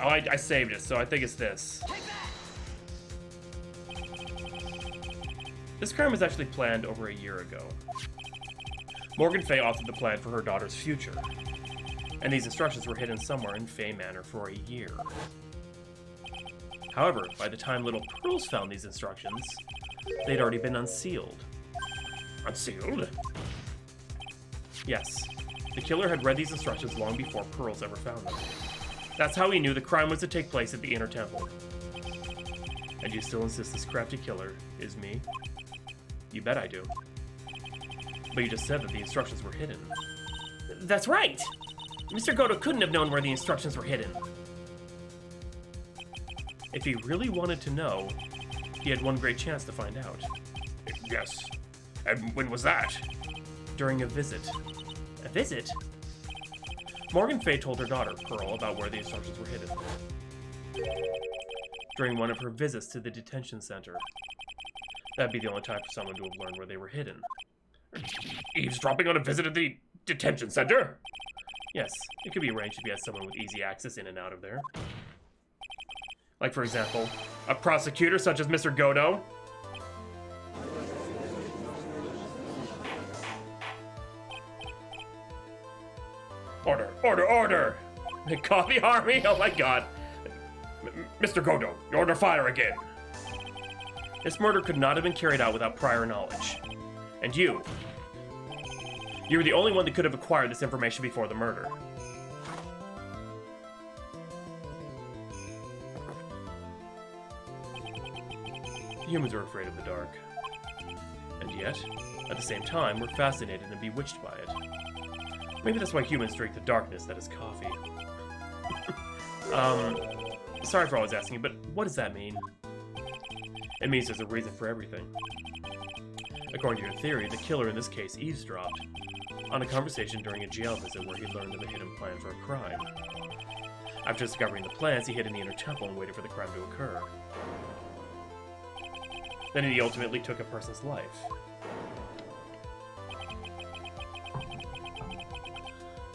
Oh, I saved it, so I think it's this. This crime was actually planned over a year ago. Morgan Fay authored the plan for her daughter's future, and these instructions were hidden somewhere in Fay Manor for a year. However, by the time little Pearls found these instructions, they'd already been unsealed. Unsealed? Yes. The killer had read these instructions long before Pearls ever found them. That's how he knew the crime was to take place at the Inner Temple. And you still insist this crafty killer is me? You bet I do. But you just said that the instructions were hidden. That's right! Mr. Goto couldn't have known where the instructions were hidden. If he really wanted to know, he had one great chance to find out. Yes. And when was that? During a visit. A visit? Morgan Fay told her daughter, Pearl, about where the instructions were hidden. During one of her visits to the detention center. That'd be the only time for someone to have learned where they were hidden. Eavesdropping on a visit at the detention center? Yes, it could be arranged if you had someone with easy access in and out of there. Like, for example, a prosecutor such as Mr. Goto. Order, order, order! They caught the army? Oh my god. Mr. Goto, you're under fire again. This murder could not have been carried out without prior knowledge. And you were the only one that could have acquired this information before the murder. Humans are afraid of the dark. And yet, at the same time, we're fascinated and bewitched by it. Maybe that's why humans drink the darkness that is coffee. Sorry for always asking, but what does that mean? It means there's a reason for everything. According to your theory, the killer in this case eavesdropped on a conversation during a jail visit where he learned of a hidden plan for a crime. After discovering the plans, he hid in the Inner Temple and waited for the crime to occur. Then he ultimately took a person's life.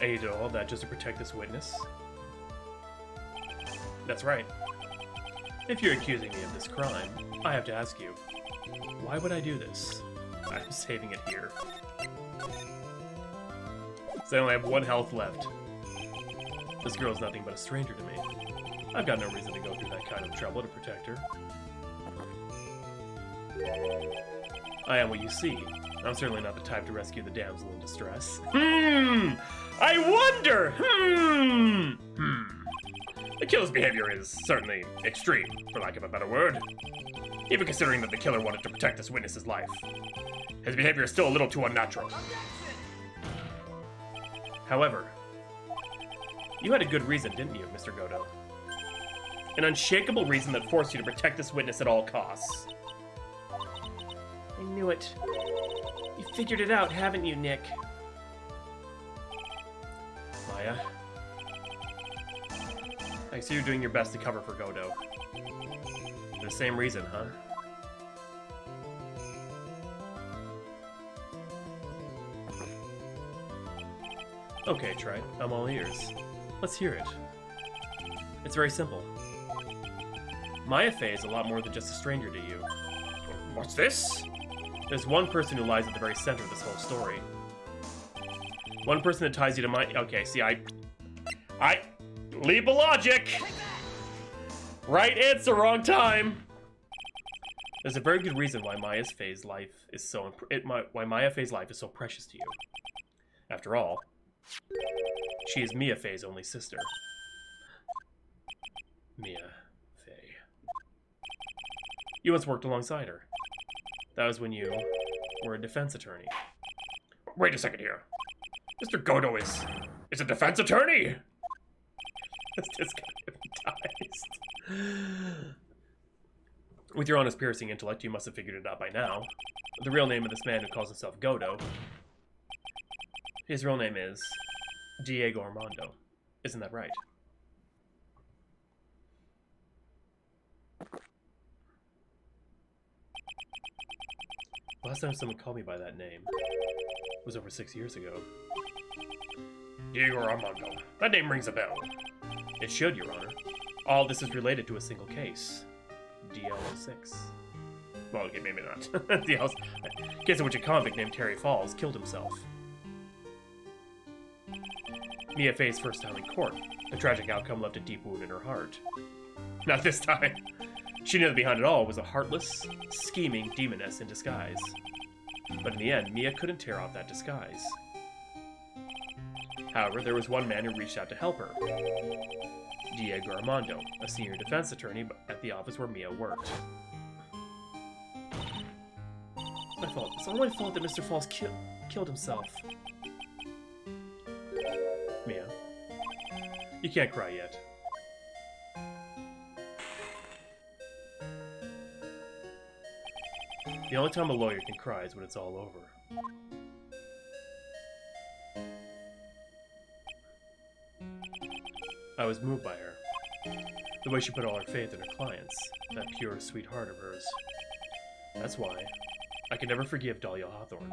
And he did all of that just to protect this witness? That's right. If you're accusing me of this crime, I have to ask you, why would I do this? I'm saving it here. So I only have 1 health left. This girl's nothing but a stranger to me. I've got no reason to go through that kind of trouble to protect her. I am what you see. I'm certainly not the type to rescue the damsel in distress. I wonder! The killer's behavior is certainly extreme, for lack of a better word. Even considering that the killer wanted to protect this witness's life. His behavior is still a little too unnatural. However, you had a good reason, didn't you, Mr. Goto? An unshakable reason that forced you to protect this witness at all costs. I knew it. You figured it out, haven't you, Nick? Maya. I see you're doing your best to cover for Goto. For the same reason, huh? Okay, Trite, I'm all ears. Let's hear it. It's very simple. Maya Fey is a lot more than just a stranger to you. What's this? There's one person who lies at the very center of this whole story. One person that ties you to Maya. Okay, see, I leap of logic. Right answer, wrong time. There's a very good reason why Maya Fey's life is so precious to you. After all, she is Mia Fey's only sister. Mia Fey. You once worked alongside her. That was when you were a defense attorney. Wait a second here. Mr. Goto is a defense attorney? This guy hypnotized. With your honest, piercing intellect, you must have figured it out by now. The real name of this man who calls himself Goto. His real name is Diego Armando. Isn't that right? Last time someone called me by that name was over 6 years ago. Diego Armando. That name rings a bell. It should, Your Honor. All this is related to a single case. DL06. Well, okay, maybe not. DL, case in which a convict named Terry Falls killed himself. Mia Fey's first time in court. The tragic outcome left a deep wound in her heart. Not this time. She knew that behind it all was a heartless, scheming demoness in disguise. But in the end, Mia couldn't tear off that disguise. However, there was one man who reached out to help her. Diego Armando, a senior defense attorney at the office where Mia worked. My fault. It's all my fault that Mr. Falls killed himself. Mia, you can't cry yet. The only time a lawyer can cry is when it's all over. I was moved by her. The way she put all her faith in her clients. That pure, sweet heart of hers. That's why I can never forgive Dahlia Hawthorne.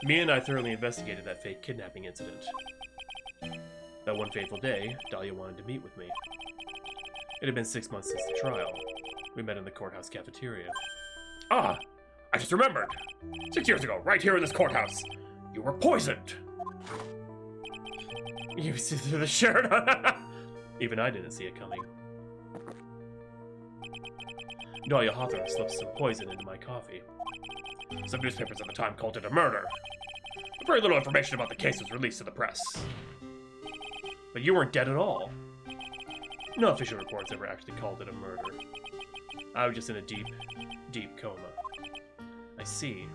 Mia and I thoroughly investigated that fake kidnapping incident. That one fateful day, Dahlia wanted to meet with me. It had been 6 months since the trial. We met in the courthouse cafeteria. Ah! I just remembered! 6 years ago, right here in this courthouse, you were poisoned! You see through the shirt? Even I didn't see it coming. Dahlia Hawthorne slipped some poison into my coffee. Some newspapers at the time called it a murder. But very little information about the case was released to the press. But you weren't dead at all. No official reports ever actually called it a murder. I was just in a deep, deep coma. I see.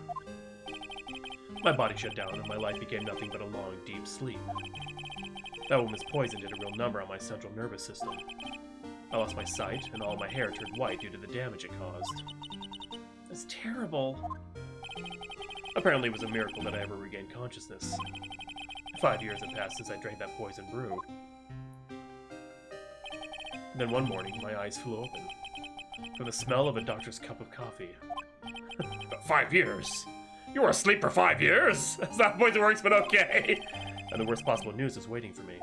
My body shut down and my life became nothing but a long, deep sleep. That woman's poison did a real number on my central nervous system. I lost my sight, and all my hair turned white due to the damage it caused. That's terrible. Apparently it was a miracle that I ever regained consciousness. 5 years had passed since I drank that poison brew. Then one morning, my eyes flew open. From the smell of a doctor's cup of coffee. 5 years? You were asleep for 5 years? That's not how poison works, but okay. And the worst possible news was waiting for me.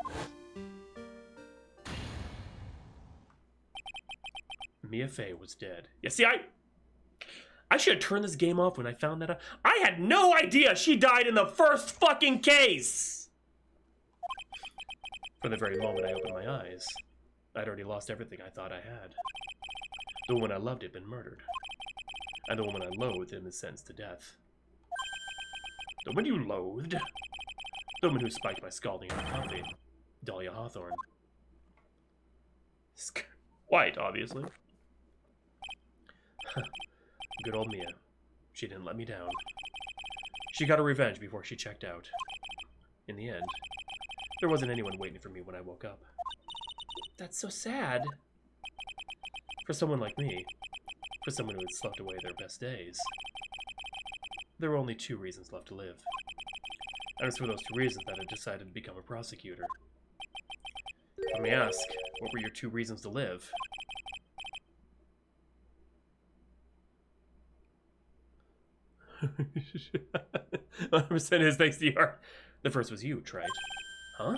Mia Fey was dead. You see, I should have turned this game off when I found that out. I had no idea she died in the first fucking case! From the very moment I opened my eyes, I'd already lost everything I thought I had. The woman I loved had been murdered. And the woman I loathed had been sentenced to death. The woman you loathed? The woman who spiked my scalding hot coffee. Dahlia Hawthorne. White, obviously. Good old Mia. She didn't let me down. She got her revenge before she checked out. In the end, there wasn't anyone waiting for me when I woke up. That's so sad. For someone like me, for someone who had slept away their best days, there were only 2 reasons left to live. And it's for those 2 reasons that I decided to become a prosecutor. Let me ask, what were your 2 reasons to live? I'm saying his thanks to your... The first was you, Trite. Huh?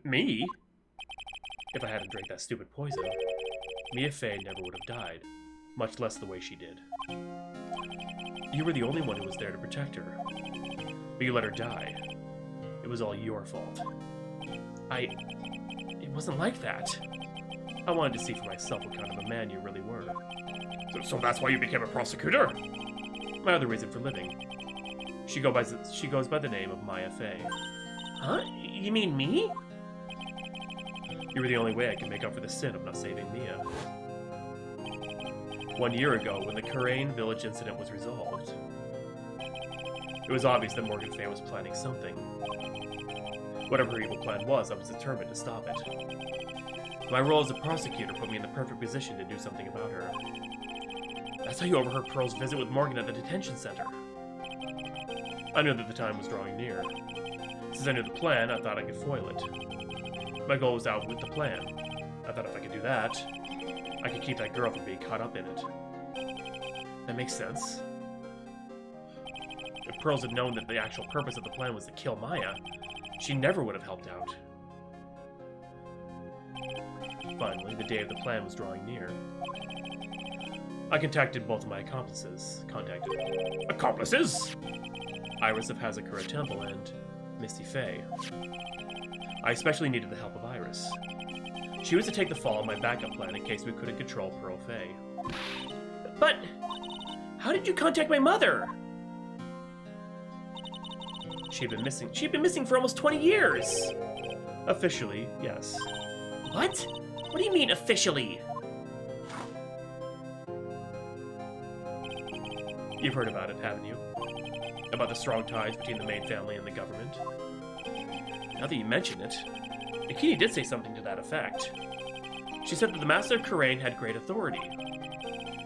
Me? If I hadn't drank that stupid poison, Mia Fey never would have died, much less the way she did. You were the only one who was there to protect her, but you let her die. It was all your fault. It wasn't like that. I wanted to see for myself what kind of a man you really were. So that's why you became a prosecutor? My other reason for living. She goes by the name of Maya Fey. Huh? You mean me? You were the only way I could make up for the sin of not saving Mia. 1 year ago, when the Karain village incident was resolved, it was obvious that Morgan Fey was planning something. Whatever her evil plan was, I was determined to stop it. My role as a prosecutor put me in the perfect position to do something about her. That's how you overheard Pearl's visit with Morgan at the detention center. I knew that the time was drawing near. Since I knew the plan, I thought I could foil it. My goal was out with the plan. I thought if I could do that, I could keep that girl from being caught up in it. That makes sense. If Pearls had known that the actual purpose of the plan was to kill Maya, she never would have helped out. Finally, the day of the plan was drawing near. I contacted both of my accomplices. Accomplices? Iris of Hazakura Temple and Misty Faye. I especially needed the help of Iris. She was to take the fall on my backup plan in case we couldn't control Pearl Faye. But how did you contact my mother? She'd been missing. She'd been missing for almost 20 years. Officially, yes. What? What do you mean, officially? You've heard about it, haven't you? About the strong ties between the main family and the government? Now that you mention it, Akini did say something to that effect. She said that the Master of Kurain had great authority.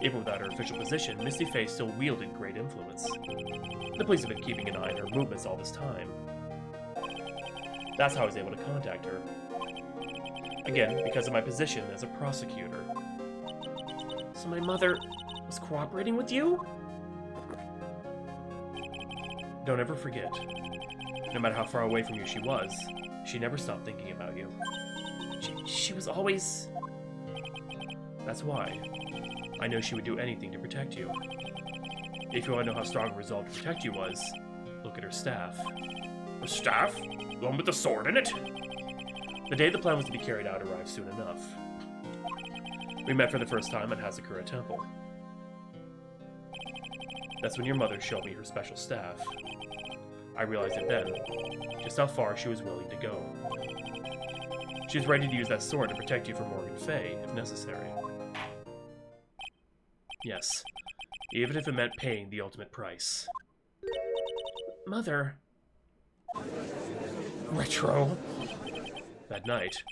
Even without her official position, Misty Faye still wielded great influence. The police have been keeping an eye on her movements all this time. That's how I was able to contact her. Again, because of my position as a prosecutor. So my mother was cooperating with you? Don't ever forget, no matter how far away from you she was, she never stopped thinking about you. She was always... That's why. I know she would do anything to protect you. If you want to know how strong a resolve to protect you was, look at her staff. The staff? The one with the sword in it? The day the plan was to be carried out arrived soon enough. We met for the first time at Hazakura Temple. That's when your mother showed me her special staff. I realized it then, just how far she was willing to go. She was ready to use that sword to protect you from Morgan Fay, if necessary. Yes, even if it meant paying the ultimate price. Mother... Retro! That night,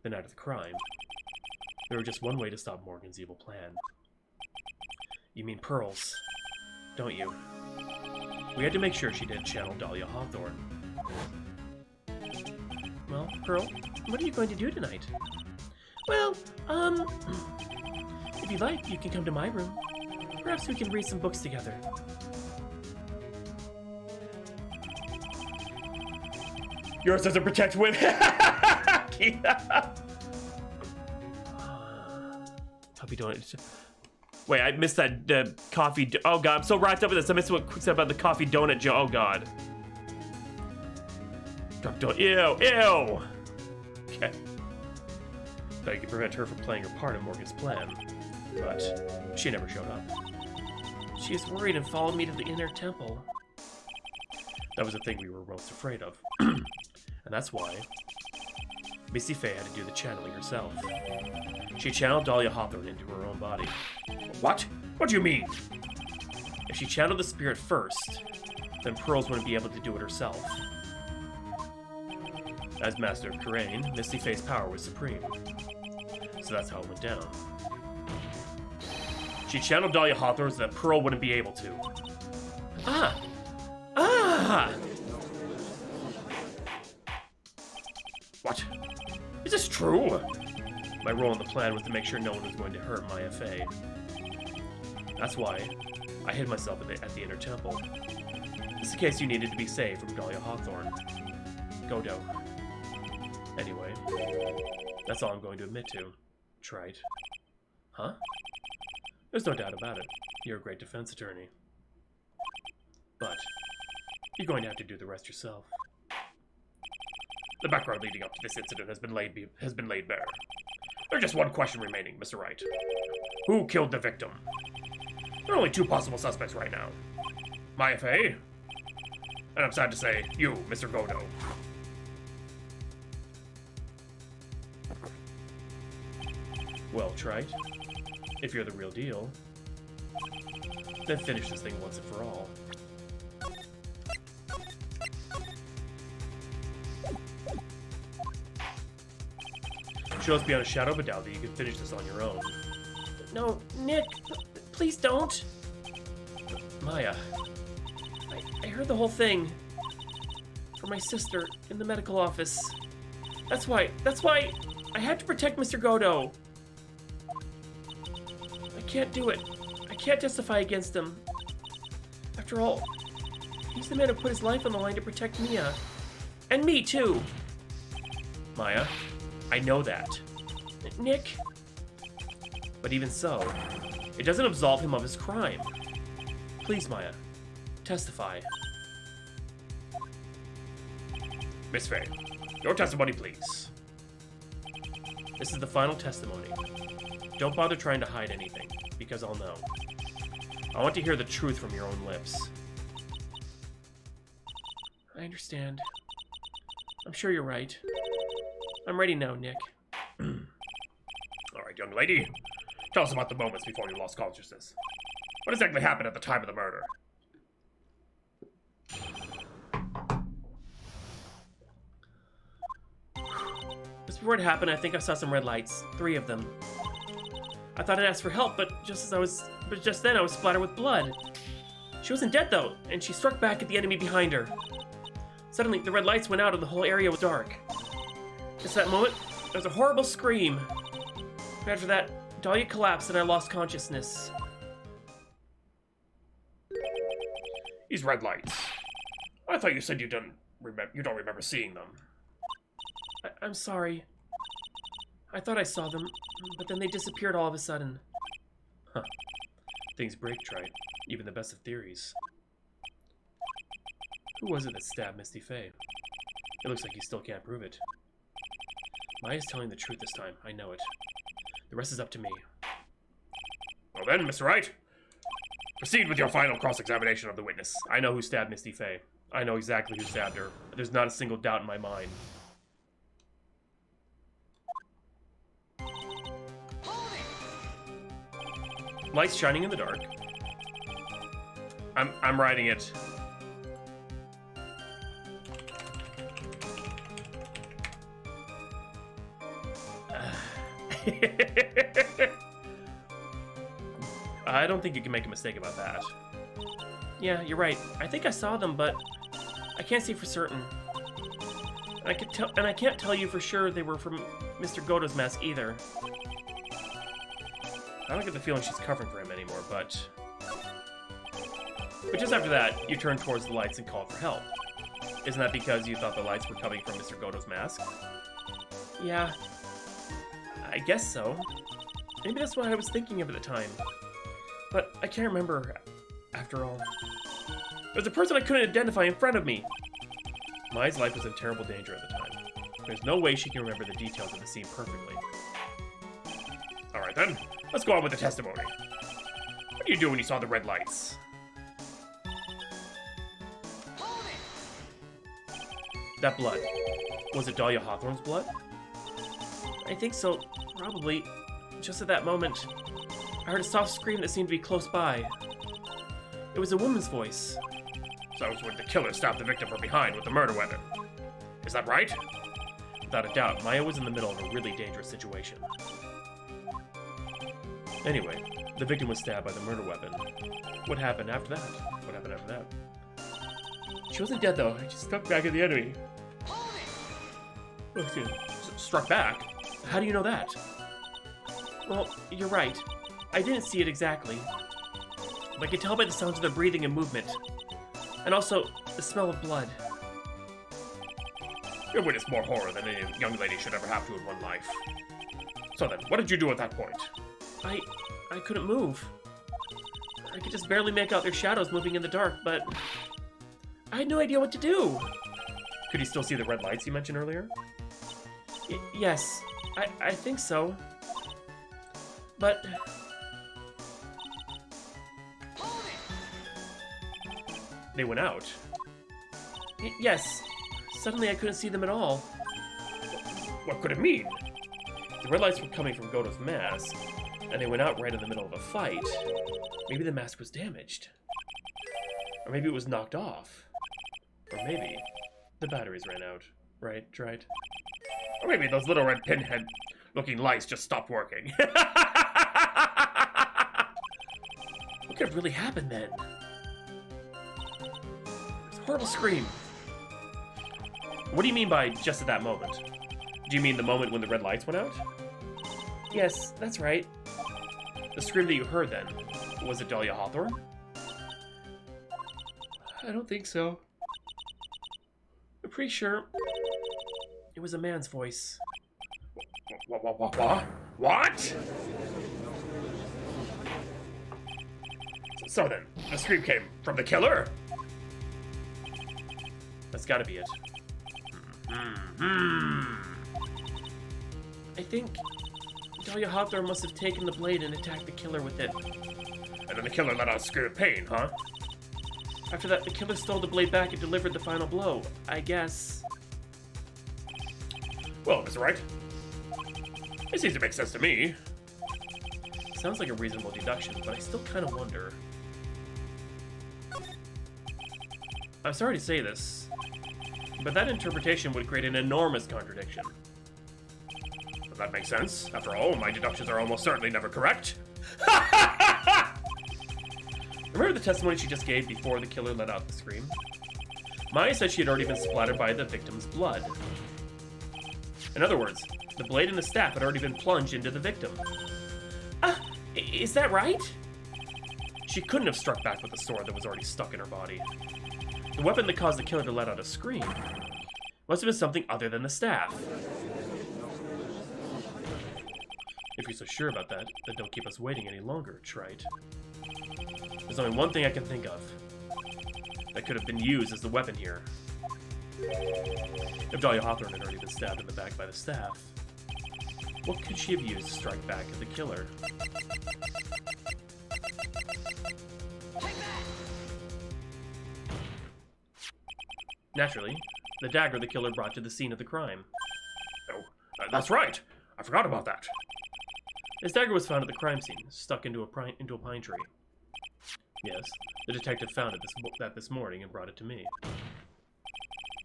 the night of the crime, there was just one way to stop Morgan's evil plan. You mean Pearl's, don't you? We had to make sure she didn't channel Dahlia Hawthorne. Well, Pearl, what are you going to do tonight? Well, if you'd like, you can come to my room. Perhaps we can read some books together. Yours doesn't protect women! Coffee donut. Wait, I missed that coffee. Oh god, I'm so wrapped up with this. I missed what Quick said about the coffee donut joke. Oh god. Ew, ew. Okay. Thought you could prevent her from playing her part in Morgan's plan, but she never showed up. She is worried and followed me to the inner temple. That was the thing we were most afraid of, and that's why Misty Faye had to do the channeling herself. She channeled Dahlia Hawthorne into her own body. What? What do you mean? If she channeled the spirit first, then Pearls wouldn't be able to do it herself. As Master of Kurain, Misty Faye's power was supreme. So that's how it went down. She channeled Dahlia Hawthorne so that Pearl wouldn't be able to. Ah! Ah! What? Is this true? My role in the plan was to make sure no one was going to hurt Maya Faye. That's why I hid myself at the inner temple. Just in case you needed to be saved from Dahlia Hawthorne. Godo. Anyway, that's all I'm going to admit to. Trite. Huh? There's no doubt about it. You're a great defense attorney. But you're going to have to do the rest yourself. The background leading up to this incident has been laid bare. There's just one question remaining, Mr. Wright. Who killed the victim? There are only two possible suspects right now. Maya Faye, and I'm sad to say, you, Mr. Godo. Well, Trite, if you're the real deal, then finish this thing once and for all. Show us beyond a shadow of a doubt that you can finish this on your own. No, Nick, please don't. Maya. I heard the whole thing. From my sister in the medical office. That's why I had to protect Mr. Godo. I can't do it. I can't testify against him. After all, he's the man who put his life on the line to protect Mia. And me, too. Maya, I know that. Nick. But even so, it doesn't absolve him of his crime. Please, Maya, testify. Miss Faye, your testimony, please. This is the final testimony. Don't bother trying to hide anything, because I'll know. I want to hear the truth from your own lips. I understand. I'm sure you're right. I'm ready now, Nick. All right, young lady. Tell us about the moments before you lost consciousness. What exactly happened at the time of the murder? Just before it happened, I think I saw some red lights. 3 of them. I thought I'd ask for help, but just then I was splattered with blood. She wasn't dead though, and she struck back at the enemy behind her. Suddenly, the red lights went out and the whole area was dark. Just that moment, there was a horrible scream. After that, Dahlia collapsed and I lost consciousness. These red lights. I thought you said you don't remember seeing them. I'm sorry. I thought I saw them, but then they disappeared all of a sudden. Huh. Things break, Trite. Even the best of theories. Who was it that stabbed Misty Faye? It looks like you still can't prove it. Maya's telling the truth this time. I know it. The rest is up to me. Well then, Mr. Wright, proceed with your final cross-examination of the witness. I know who stabbed Misty Faye. I know exactly who stabbed her. There's not a single doubt in my mind. Lights shining in the dark. I'm writing it. I don't think you can make a mistake about that. Yeah, you're right. I think I saw them, but I can't say for certain. I can't tell you for sure they were from Mr. Godo's mask either. I don't get the feeling she's covering for him anymore, but just after that, you turned towards the lights and called for help. Isn't that because you thought the lights were coming from Mr. Godo's mask? Yeah. I guess so. Maybe that's what I was thinking of at the time. But I can't remember, after all. There's a person I couldn't identify in front of me. Maya's life was in terrible danger at the time. There's no way she can remember the details of the scene perfectly. Alright then, let's go on with the testimony. What did you do when you saw the red lights? That blood. Was it Dahlia Hawthorne's blood? I think so, probably. Just at that moment, I heard a soft scream that seemed to be close by. It was a woman's voice. So it was when the killer stabbed the victim from behind with the murder weapon. Is that right? Without a doubt, Maya was in the middle of a really dangerous situation. Anyway, the victim was stabbed by the murder weapon. What happened after that? What happened after that? She wasn't dead though, she struck back at the enemy. Oh, excuse me. Struck back? How do you know that? Well, you're right. I didn't see it exactly. But I could tell by the sounds of the breathing and movement. And also, the smell of blood. You witnessed more horror than any young lady should ever have to in one life. So then, what did you do at that point? I couldn't move. I could just barely make out their shadows moving in the dark, but I had no idea what to do. Could you still see the red lights you mentioned earlier? Yes, I think so. But they went out. Yes. Suddenly I couldn't see them at all. What could it mean? The red lights were coming from Godo's mask, and they went out right in the middle of a fight. Maybe the mask was damaged. Or maybe it was knocked off. Or maybe the batteries ran out. Right? Or maybe those little red pinhead-looking lights just stopped working. What could have really happened then? It's a horrible scream. What do you mean by just at that moment? Do you mean the moment when the red lights went out? Yes, that's right. The scream that you heard then, was it Dahlia Hawthorne? I don't think so. I'm pretty sure it was a man's voice. What? What? So then, the scream came from the killer? That's gotta be it. I think Dahlia Hawthorne must have taken the blade and attacked the killer with it. And then the killer let out a scream of pain, huh? After that, the killer stole the blade back and delivered the final blow, I guess. Well, Mr. Wright, it seems to make sense to me. Sounds like a reasonable deduction, but I still kind of wonder. I'm sorry to say this, but that interpretation would create an enormous contradiction. But that makes sense. After all, my deductions are almost certainly never correct. Remember the testimony she just gave before the killer let out the scream? Maya said she had already been splattered by the victim's blood. In other words, the blade and the staff had already been plunged into the victim. Is that right? She couldn't have struck back with the sword that was already stuck in her body. The weapon that caused the killer to let out a scream must have been something other than the staff. If you're so sure about that, then don't keep us waiting any longer, Trite. There's only one thing I can think of that could have been used as the weapon here. If Dahlia Hawthorne had already been stabbed in the back by the staff, what could she have used to strike back at the killer? Naturally, the dagger the killer brought to the scene of the crime. Oh, that's right. I forgot about that. His dagger was found at the crime scene, stuck into a pine tree. Yes, the detective found it this morning and brought it to me.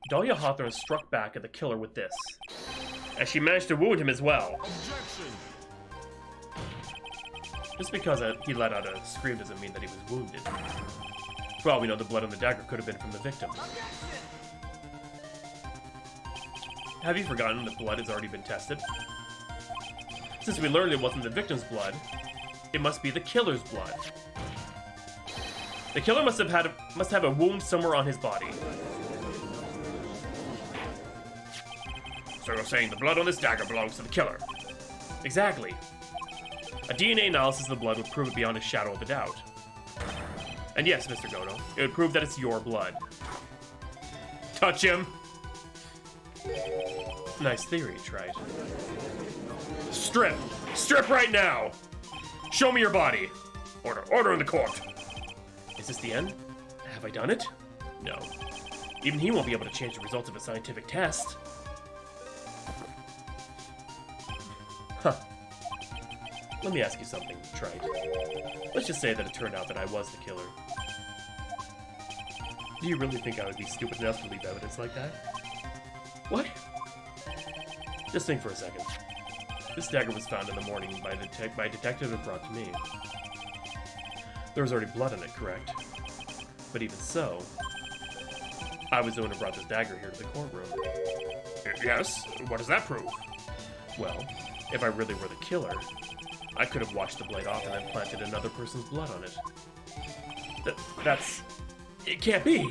Dahlia Hawthorne struck back at the killer with this, and she managed to wound him as well. Objection! Just because he let out a scream doesn't mean that he was wounded. For all we know, the blood on the dagger could have been from the victim. Have you forgotten that blood has already been tested? Since we learned it wasn't the victim's blood, it must be the killer's blood. The killer must have a wound somewhere on his body. So you're saying the blood on this dagger belongs to the killer? Exactly. A DNA analysis of the blood would prove it beyond a shadow of a doubt. And yes, Mr. Godo, it would prove that it's your blood. Touch him! Nice theory, Trite. Strip! Strip right now! Show me your body! Order in the court! Is this the end? Have I done it? No. Even he won't be able to change the results of a scientific test. Huh. Let me ask you something, Trite. Let's just say that it turned out that I was the killer. Do you really think I would be stupid enough to leave evidence like that? What? Just think for a second. This dagger was found in the morning by a detective and brought to me. There was already blood on it, correct? But even so, I was the one who brought this dagger here to the courtroom. Yes? What does that prove? Well, if I really were the killer, I could have washed the blade off and then planted another person's blood on it. That's... It can't be!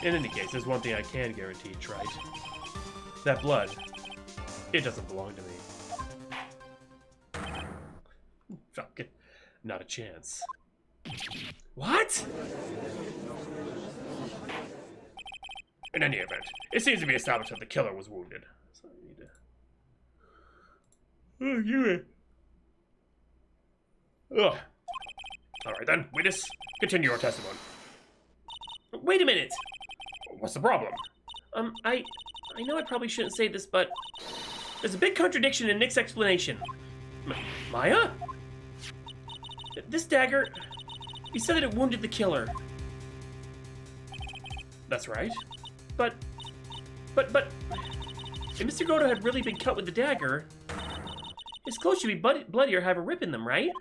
In any case, there's one thing I can guarantee, Trite. That blood, it doesn't belong to me. Fuck. Not a chance. What? In any event, it seems to be established that the killer was wounded. So I need to... Oh, you... Ugh. Alright then, witness, continue your testimony. Wait a minute! What's the problem? I know I probably shouldn't say this, but there's a big contradiction in Nick's explanation. Maya? This dagger, you said that it wounded the killer. That's right. But, if Mr. Godo had really been cut with the dagger, his clothes should be bloody or have a rip in them, right?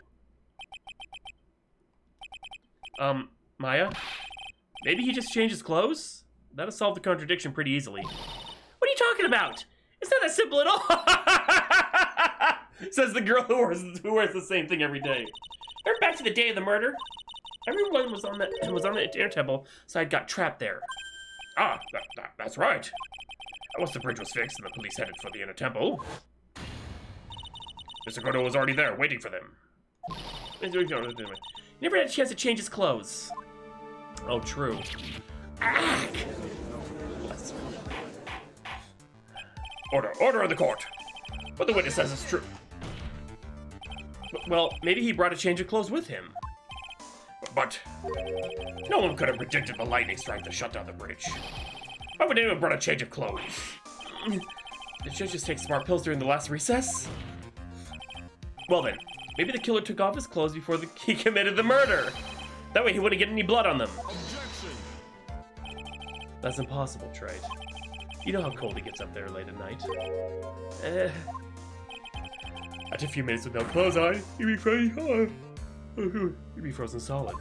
Maya? Maybe he just changed his clothes? That'll solve the contradiction pretty easily. What are you talking about? It's not that simple at all! Says the girl who wears the same thing every day. Remember back to the day of the murder? Everyone was on the air temple, so I got trapped there. Ah, that's right. Once the bridge was fixed and the police headed for the inner temple, Mr. Godo was already there, waiting for them. He never had a chance to change his clothes. Oh, true. Ack! Order in the court. What the witness says is true. Well, maybe he brought a change of clothes with him. But no one could have predicted the lightning strike that shut down the bridge. Why would anyone bring a change of clothes? Did you just take smart pills during the last recess? Well then, maybe the killer took off his clothes before he committed the murder. That way he wouldn't get any blood on them. Objection! That's impossible, Trite. You know how cold it gets up there late at night. After a few minutes with no clothes on, you'd be frozen hard. You'd be frozen solid.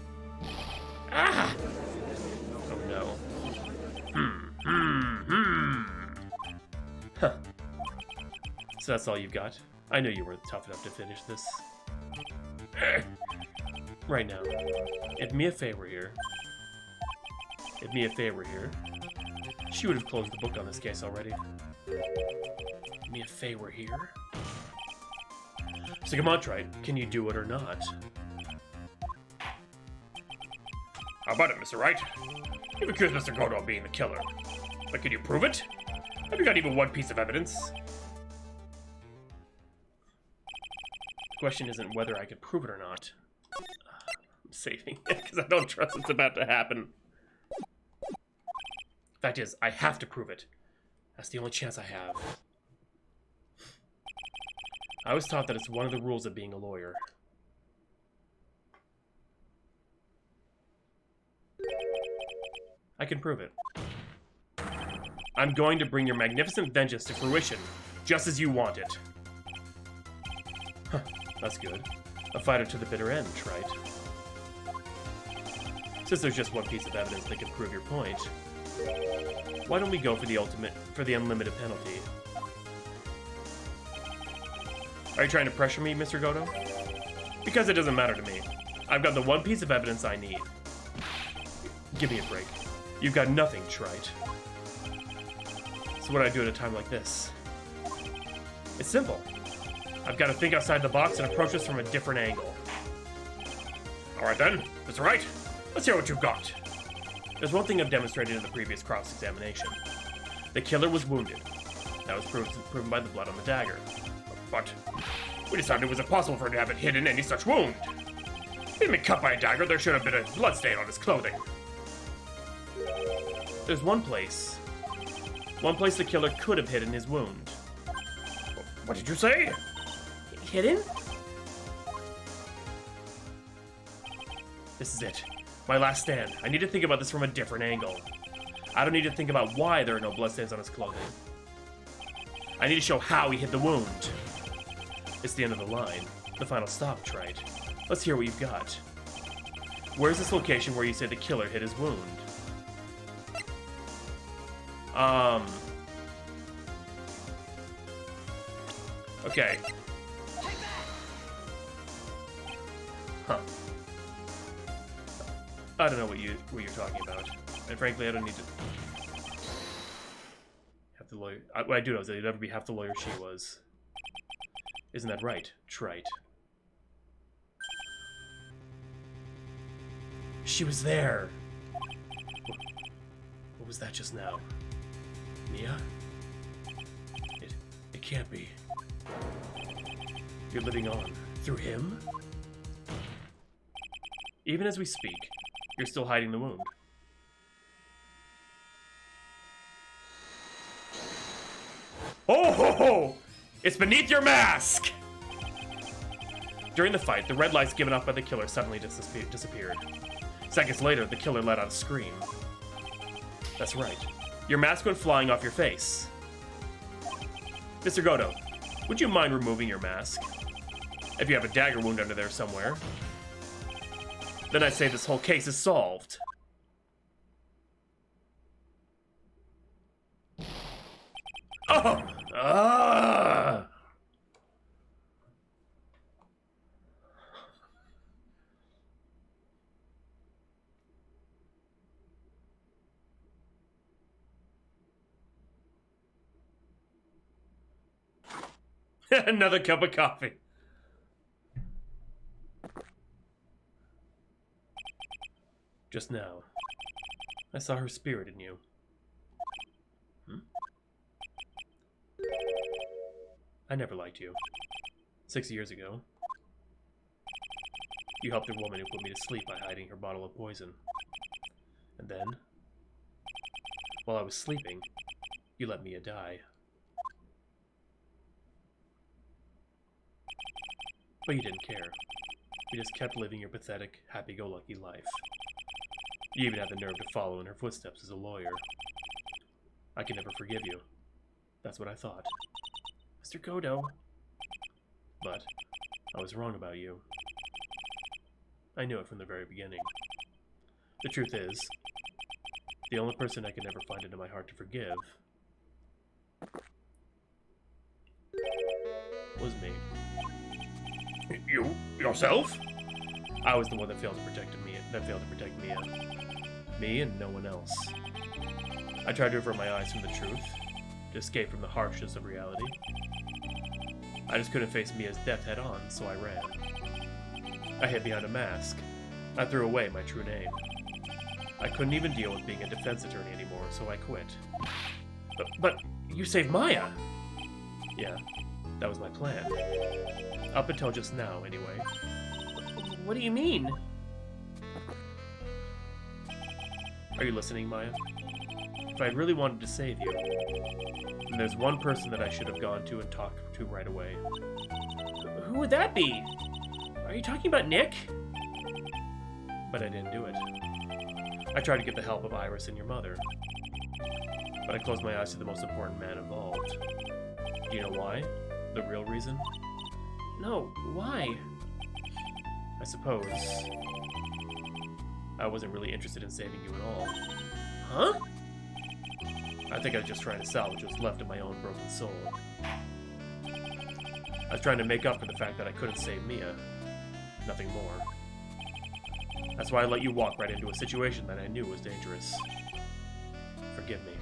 Ah! Oh no. Huh. So that's all you've got? I knew you weren't tough enough to finish this. Right now, if Mia Fey were here, she would have closed the book on this case already. If Mia Fey were here? So come on, Trite, can you do it or not? How about it, Mr. Wright? You've accused Mr. Godo of being the killer. But can you prove it? Have you got even one piece of evidence? The question isn't whether I could prove it or not. I'm saving it because I don't trust it's about to happen. Fact is, I have to prove it. That's the only chance I have. I was taught that it's one of the rules of being a lawyer. I can prove it. I'm going to bring your magnificent vengeance to fruition, just as you want it. Huh, that's good. A fighter to the bitter end, Trite. Since there's just one piece of evidence that can prove your point, why don't we go for the unlimited penalty? Are you trying to pressure me, Mr. Godo? Because it doesn't matter to me. I've got the one piece of evidence I need. Give me a break. You've got nothing, Trite. So what do I do at a time like this? It's simple. I've got to think outside the box and approach this from a different angle. Alright then, Mr. Wright, let's hear what you've got. There's one thing I've demonstrated in the previous cross-examination. The killer was wounded. That was proven by the blood on the dagger. But we decided it was impossible for him to have it hidden any such wound. If he'd been cut by a dagger, there should have been a bloodstain on his clothing. There's one place the killer could have hidden his wound. What did you say? Hidden? This is it. My last stand. I need to think about this from a different angle. I don't need to think about why there are no bloodstains on his clothing. I need to show how he hid the wound. It's the end of the line. The final stop, Trite. Let's hear what you've got. Where's this location where you say the killer hid his wound? Okay. Huh. I don't know what you're talking about. And frankly, I don't need to have the lawyer. What I do know is that you'd never be half the lawyer she was. Isn't that right, Trite? She was there. What was that just now? Mia? It can't be. You're living on through him? Even as we speak, you're still hiding the wound. Oh ho ho! It's beneath your mask! During the fight, the red lights given off by the killer suddenly disappeared. Seconds later, the killer let out a scream. That's right. Your mask went flying off your face. Mr. Godo, would you mind removing your mask? If you have a dagger wound under there somewhere. Then I'd say this whole case is solved. Oh! Ah! Another cup of coffee. Just now, I saw her spirit in you. I never liked you. 6 years ago, you helped a woman who put me to sleep by hiding her bottle of poison. And then, while I was sleeping, you let Mia die. But you didn't care. You just kept living your pathetic, happy-go-lucky life. You even had the nerve to follow in her footsteps as a lawyer. I can never forgive you. That's what I thought. Mr. Godo. But I was wrong about you. I knew it from the very beginning. The truth is, the only person I could never find it in my heart to forgive was me. You? Yourself? I was the one that failed to protect Mia. Me and no one else. I tried to avert my eyes from the truth, to escape from the harshness of reality. I just couldn't face Mia's death head on, so I ran. I hid behind a mask. I threw away my true name. I couldn't even deal with being a defense attorney anymore, so I quit. But you saved Maya! Yeah, that was my plan. Up until just now, anyway. What do you mean? Are you listening, Maya? If I really wanted to save you, then there's one person that I should have gone to and talked to right away. Who would that be? Are you talking about Nick? But I didn't do it. I tried to get the help of Iris and your mother. But I closed my eyes to the most important man involved. Do you know why? The real reason? No, why? I suppose I wasn't really interested in saving you at all. Huh? I think I was just trying to salvage what's left of my own broken soul. I was trying to make up for the fact that I couldn't save Mia. Nothing more. That's why I let you walk right into a situation that I knew was dangerous. Forgive me.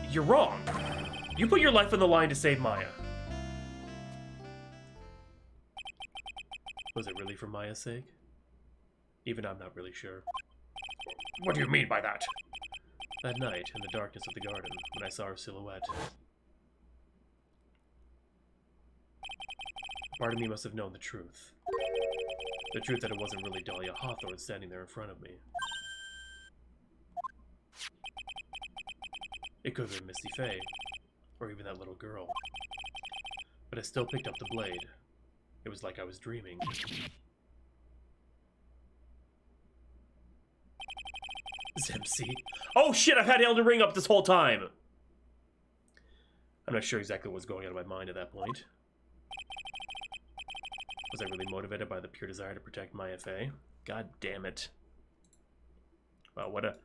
You're wrong. You put your life on the line to save Maya. Was it really for Maya's sake? Even I'm not really sure. What do you mean by that? That night, in the darkness of the garden, when I saw her silhouette, part of me must have known the truth. The truth that it wasn't really Dahlia Hawthorne standing there in front of me. It could have been Misty Faye, or even that little girl. But I still picked up the blade. It was like I was dreaming. Zempsy. Oh shit, I've had Elden Ring up this whole time! I'm not sure exactly what was going on in my mind at that point. Was I really motivated by the pure desire to protect Maya Faye? God damn it. Wow, what a...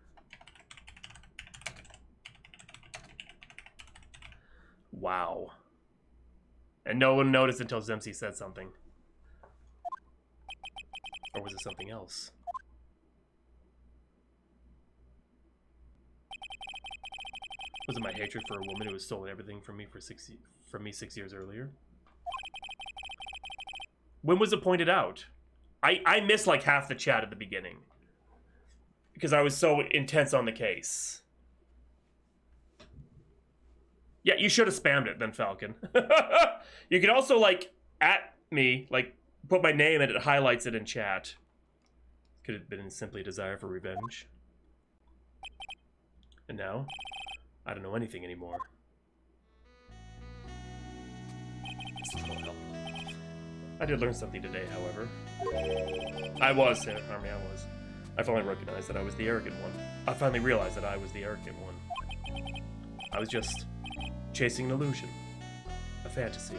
Wow. And no one noticed until Zempsy said something. Or was it something else? Was it my hatred for a woman who had stolen everything from me 6 years earlier? When was it pointed out? I missed like half the chat at the beginning. Because I was so intense on the case. Yeah, you should have spammed it then, Falcon. You can also, like, at me, like, put my name and it highlights it in chat. Could have been simply a desire for revenge. And now, I don't know anything anymore. This is all help. I did learn something today, however. I was. I finally recognized that I was the arrogant one. I finally realized that I was the arrogant one. I was just chasing an illusion. A fantasy.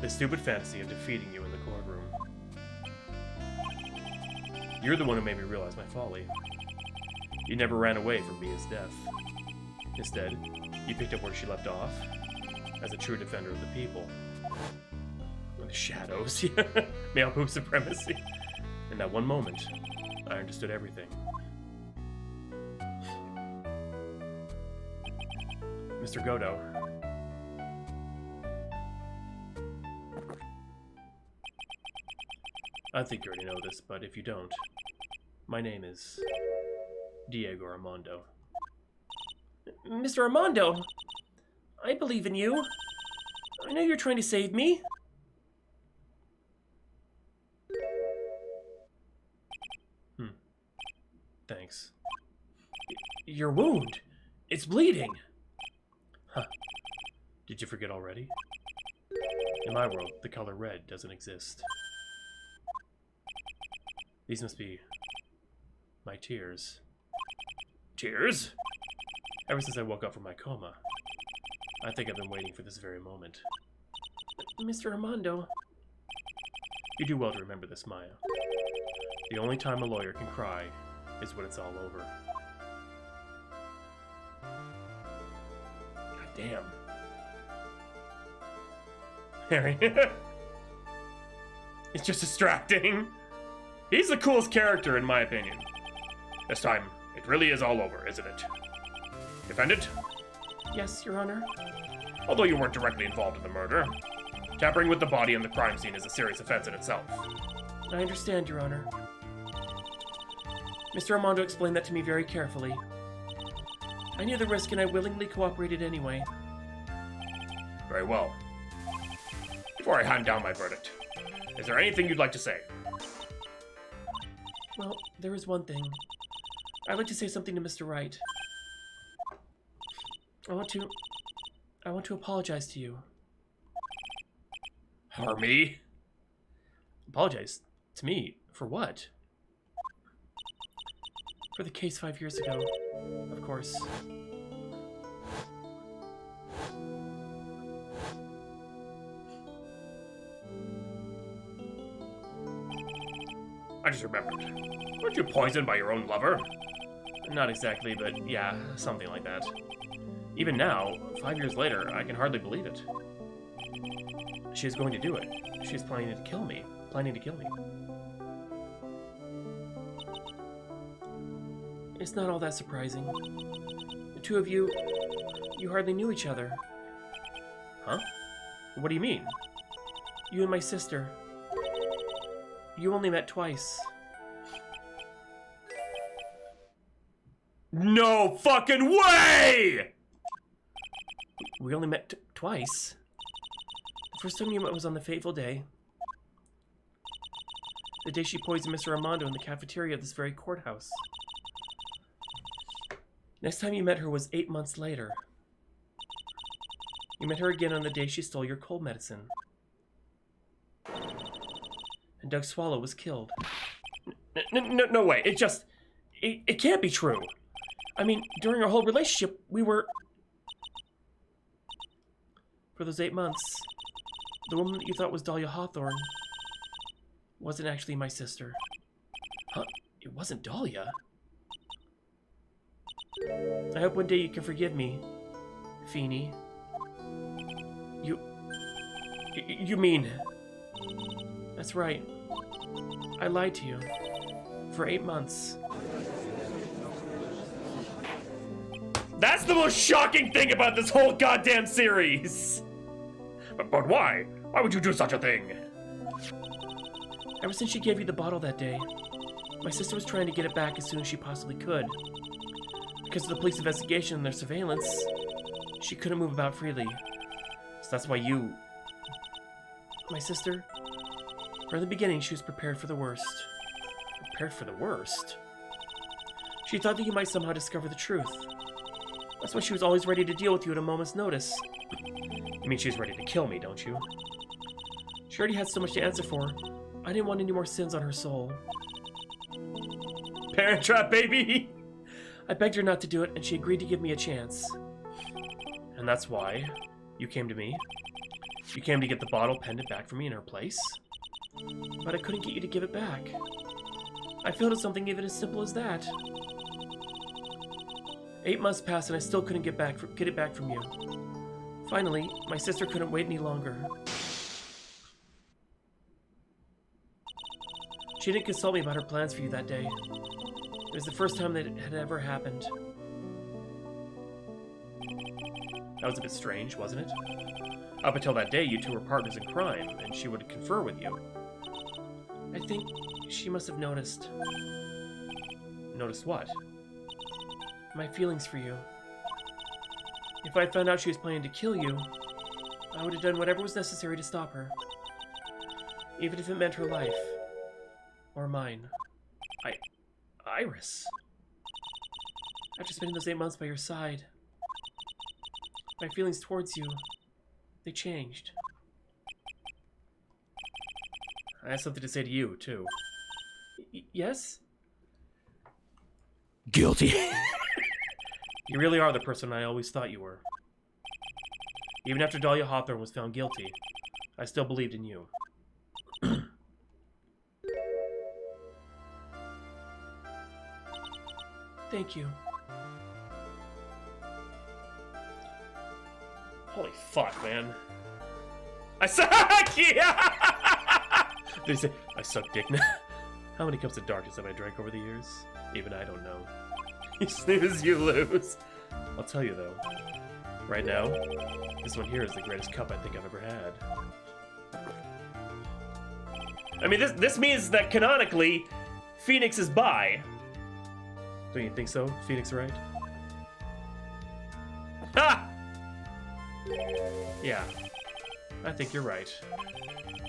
The stupid fantasy of defeating you in the courtroom. You're the one who made me realize my folly. You never ran away from Mia's death. Instead, you picked up where she left off, as a true defender of the people. The shadows, male poop supremacy. In that one moment, I understood everything. Mr. Godo. I think you already know this, but if you don't, my name is Diego Armando. Mr. Armando, I believe in you. I know you're trying to save me. Thanks. Your wound, it's bleeding. Huh. Did you forget already? In my world, the color red doesn't exist. These must be my tears. Tears? Ever since I woke up from my coma, I think I've been waiting for this very moment. Mr. Armando. You do well to remember this, Maya. The only time a lawyer can cry is when it's all over. God damn. Harry. It's just distracting. He's the coolest character, in my opinion. This time, it really is all over, isn't it? Defendant? Yes, Your Honor. Although you weren't directly involved in the murder, tampering with the body in the crime scene is a serious offense in itself. I understand, Your Honor. Mr. Armando explained that to me very carefully. I knew the risk and I willingly cooperated anyway. Very well. Before I hand down my verdict, is there anything you'd like to say? Well, there is one thing. I'd like to say something to Mr. Wright. I want to apologize to you. Me? Apologize? To me? For what? For the case 5 years ago, of course. I just remembered. Weren't you poisoned by your own lover? Not exactly, but yeah, something like that. Even now, 5 years later, I can hardly believe it. She is going to do it. She is planning to kill me. It's not all that surprising. The two of you hardly knew each other. Huh? What do you mean? You and my sister. You only met twice. No fucking way! We only met twice. The first time you met was on the fateful day. The day she poisoned Mr. Armando in the cafeteria of this very courthouse. Next time you met her was 8 months later. You met her again on the day she stole your cold medicine. And Doug Swallow was killed. No way. It can't be true. I mean, during our whole relationship, we were... For those 8 months, the woman that you thought was Dahlia Hawthorne wasn't actually my sister. Huh? It wasn't Dahlia? I hope one day you can forgive me, Feeny. You mean... That's right. I lied to you. For 8 months. That's the most shocking thing about this whole goddamn series! But why? Why would you do such a thing? Ever since she gave you the bottle that day, my sister was trying to get it back as soon as she possibly could. Because of the police investigation and their surveillance, she couldn't move about freely. So that's why you... My sister... From the beginning, she was prepared for the worst. Prepared for the worst? She thought that you might somehow discover the truth. That's why she was always ready to deal with you at a moment's notice. You mean she's ready to kill me, don't you? She already had so much to answer for. I didn't want any more sins on her soul. Parent trap, baby! I begged her not to do it, and she agreed to give me a chance. And that's why you came to me? You came to get the bottle pendant back from me in her place? But I couldn't get you to give it back. I failed at something even as simple as that. 8 months passed and I still couldn't get it back from you. Finally, my sister couldn't wait any longer. She didn't consult me about her plans for you that day. It was the first time that it had ever happened. That was a bit strange, wasn't it? Up until that day, you two were partners in crime, and she would confer with you. I think she must have noticed. Noticed what? My feelings for you. If I found out she was planning to kill you, I would have done whatever was necessary to stop her. Even if it meant her life. Or mine. Iris. After spending those 8 months by your side, my feelings towards you, they changed. I have something to say to you, too. Yes? Guilty. You really are the person I always thought you were. Even after Dahlia Hawthorne was found guilty, I still believed in you. Thank you. Holy fuck, man. I suck! Yeah! Did he say, I suck dick now? How many cups of darkness have I drank over the years? Even I don't know. You snooze, you lose. I'll tell you, though. Right now, this one here is the greatest cup I think I've ever had. I mean, this means that canonically, Phoenix is bi. Don't you think so, Phoenix Wright? Ha! Yeah, I think you're right.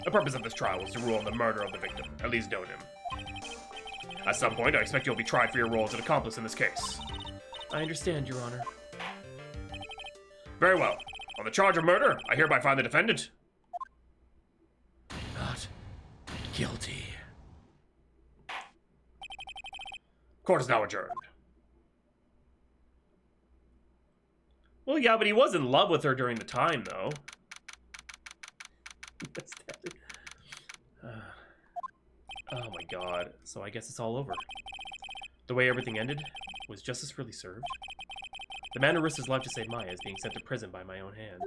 The purpose of this trial was to rule on the murder of the victim, at least known him. At some point, I expect you'll be tried for your role as an accomplice in this case. I understand, Your Honor. Very well. On the charge of murder, I hereby find the defendant Not guilty. Court is now adjourned. Well, yeah, but he was in love with her during the time, though. Oh my god. So I guess it's all over. The way everything ended, was justice really served? The man who risked his life to save Maya is being sent to prison by my own hand.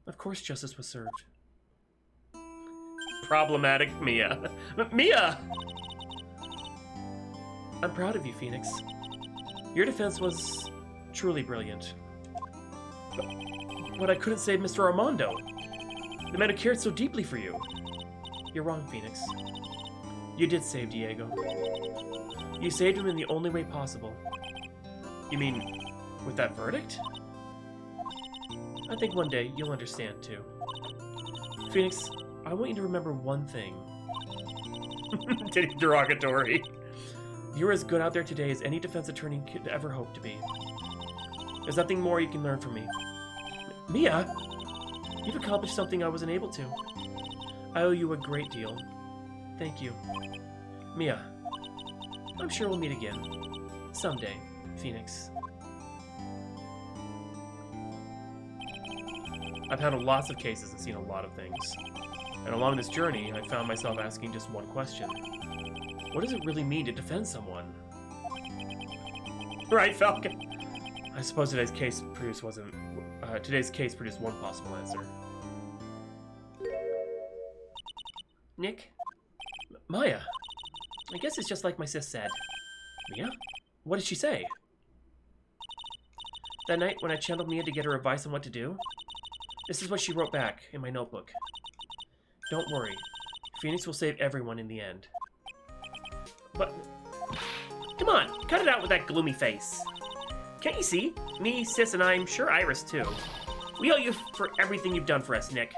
Of course justice was served. Problematic Mia. Mia! I'm proud of you, Phoenix. Your defense was truly brilliant. But I couldn't save Mr. Armando, the man who cared so deeply for you. You're wrong, Phoenix. You did save Diego. You saved him in the only way possible. You mean, with that verdict? I think one day you'll understand, too. Phoenix, I want you to remember one thing. Derogatory. You're as good out there today as any defense attorney could ever hope to be. There's nothing more you can learn from me. Mia, you've accomplished something I wasn't able to. I owe you a great deal. Thank you. Mia, I'm sure we'll meet again. Someday, Phoenix. I've handled lots of cases and seen a lot of things. And along this journey, I found myself asking just one question. What does it really mean to defend someone? Right, Falcon? I suppose today's case produced one possible answer. Nick? Maya? I guess it's just like my sis said. Mia? What did she say? That night when I channeled Mia to get her advice on what to do, this is what she wrote back in my notebook. Don't worry. Phoenix will save everyone in the end. But... Come on, cut it out with that gloomy face. Can't you see? Me, Sis, and I'm sure Iris, too. We owe you for everything you've done for us, Nick.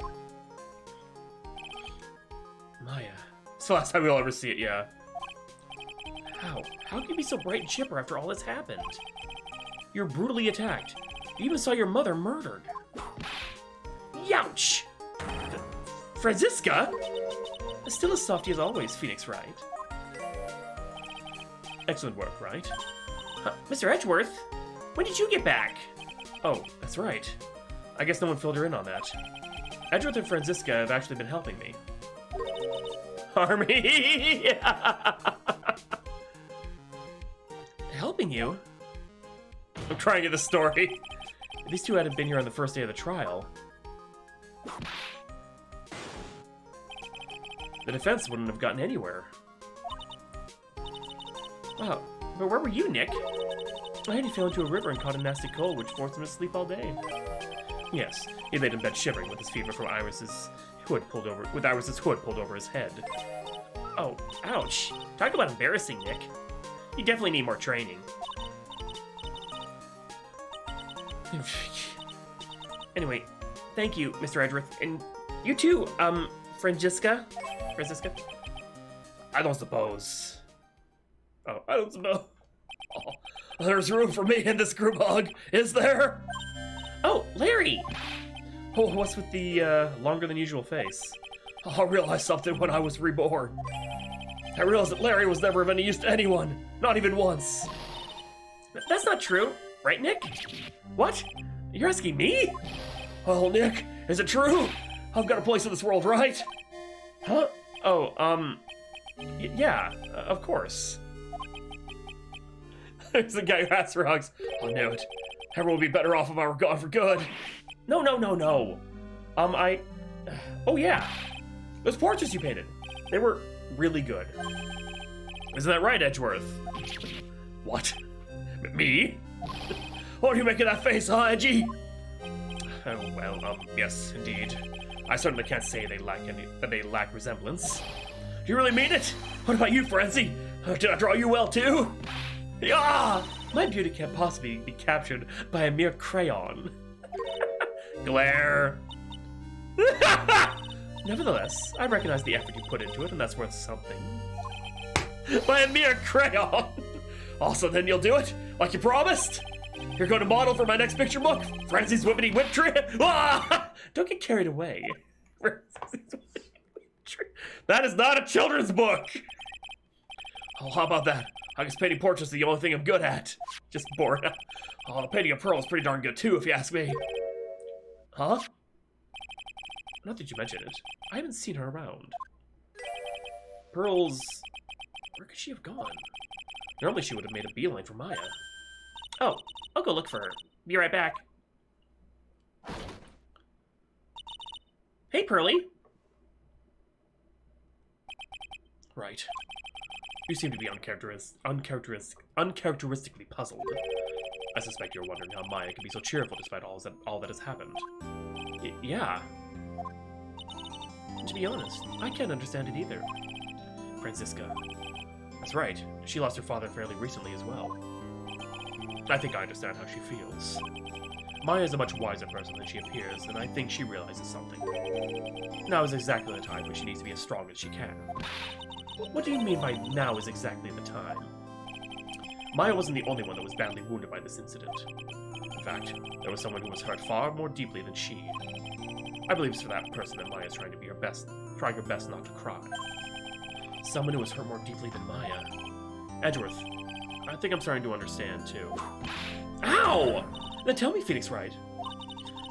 Maya. It's the last time we'll ever see it, yeah. How? How can you be so bright and chipper after all that's happened? You're brutally attacked. You even saw your mother murdered. Youch! Franziska? Still as softy as always, Phoenix Wright. Excellent work, right? Mr. Edgeworth? When did you get back? Oh, that's right. I guess no one filled her in on that. Edgeworth and Franziska have actually been helping me. Army! Helping you? I'm crying at the story. If these two hadn't been here on the first day of the trial, the defense wouldn't have gotten anywhere. Wow, but where were you, Nick? I had you fell into a river and caught a nasty cold, which forced him to sleep all day. Yes, he laid in bed shivering with his fever from Iris's hood pulled over his head. Oh, ouch. Talk about embarrassing, Nick. You definitely need more training. Anyway, thank you, Mr. Edgeworth. And you too, Franziska? Franziska? I don't suppose. Oh, I don't suppose. Oh, there's room for me in this group hug, is there? Oh, Larry! Oh, what's with the longer than usual face? I realized something when I was reborn. I realized that Larry was never of any use to anyone, not even once. That's not true, right, Nick? What? You're asking me? Oh, Nick, is it true? I've got a place in this world, right? Huh? Oh, yeah, of course. There's the guy who asks for hugs. I knew it. Everyone would be better off if I were gone for good. No. Oh, yeah. Those portraits you painted, they were really good. Isn't that right, Edgeworth? What? Me? What are you making that face, huh, Edgy? Oh, well, yes, indeed. I certainly can't say that they lack resemblance. Do you really mean it? What about you, Frenzy? Did I draw you well, too? Yeah! My beauty can't possibly be captured by a mere crayon. Glare. Nevertheless, I recognize the effort you put into it, and that's worth something. By a mere crayon! Also, then you'll do it, like you promised? You're going to model for my next picture book? Frenzy's Whippity Whip Tree? Don't get carried away. That is not a children's book! Oh, how about that? I guess painting portraits is the only thing I'm good at. Just bored. Oh, painting a pearl is pretty darn good too, if you ask me. Huh? Not that you mentioned it. I haven't seen her around. Pearls... Where could she have gone? Normally she would have made a beeline for Maya. Oh, I'll go look for her. Be right back. Hey, Pearly! Right. You seem to be uncharacteristically puzzled. I suspect you're wondering how Maya can be so cheerful despite all that has happened. Yeah. To be honest, I can't understand it either. Franziska. That's right. She lost her father fairly recently as well. I think I understand how she feels. Maya is a much wiser person than she appears, and I think she realizes something. Now is exactly the time when she needs to be as strong as she can. What do you mean by now is exactly the time? Maya wasn't the only one that was badly wounded by this incident. In fact, there was someone who was hurt far more deeply than she. I believe it's for that person that Maya is trying her best not to cry. Someone who was hurt more deeply than Maya. Edgeworth, I think I'm starting to understand, too. Ow! Now tell me, Phoenix Wright,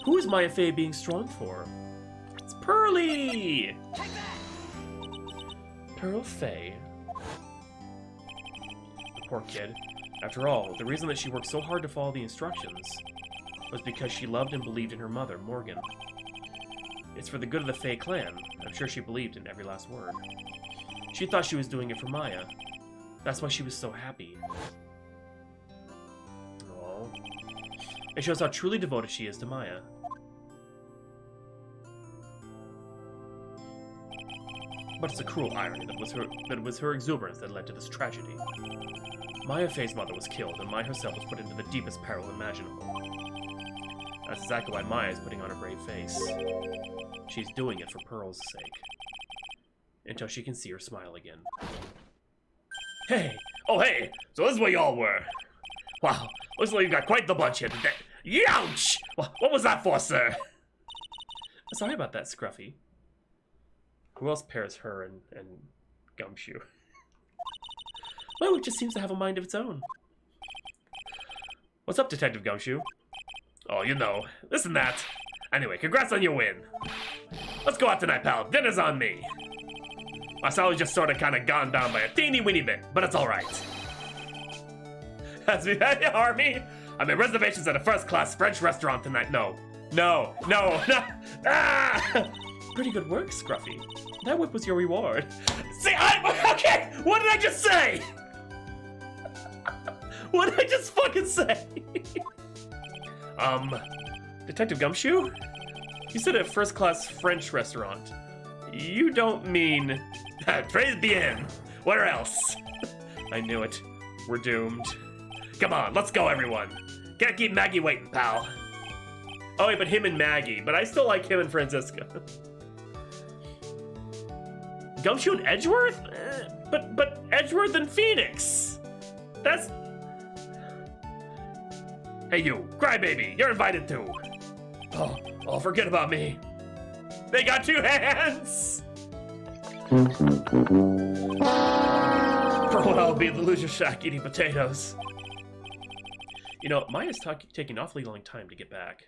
who is Maya Fey being strong for? It's Pearly! Pearl Fey? The poor kid. After all, the reason that she worked so hard to follow the instructions was because she loved and believed in her mother, Morgan. It's for the good of the Fey clan. I'm sure she believed in every last word. She thought she was doing it for Maya. That's why she was so happy. Aww. It shows how truly devoted she is to Maya. But it's a cruel irony that it was her exuberance that led to this tragedy. Maya Fey's mother was killed, and Maya herself was put into the deepest peril imaginable. That's exactly why Maya is putting on a brave face. She's doing it for Pearl's sake. Until she can see her smile again. Hey! Oh hey! So this is where y'all were! Wow, looks like you got quite the bunch here today. Youch! What was that for, sir? Sorry about that, Scruffy. Who else pairs her and Gumshoe? Well, it just seems to have a mind of its own. What's up, Detective Gumshoe? Oh, you know, this and that. Anyway, congrats on your win. Let's go out tonight, pal. Dinner's on me. My salary's just sort of kind of gone down by a teeny-weeny bit, but it's all right. As we head to Army, I made reservations at a first-class French restaurant tonight. No. Ah! Pretty good work, Scruffy. That whip was your reward. See, okay, what did I just say? What did I just fucking say? Detective Gumshoe? You said a first-class French restaurant. You don't mean Très bien. Where else? I knew it. We're doomed. Come on, let's go, everyone. Can't keep Maggie waiting, pal. Oh, wait, but him and Maggie. But I still like him and Francisca. Gumshoe and Edgeworth? But Edgeworth and Phoenix. That's... Hey, you, crybaby, you're invited too. Oh, forget about me. They got 2 hands. For a while, I'll be in the loser shack eating potatoes. You know, Maya's taking an awfully long time to get back.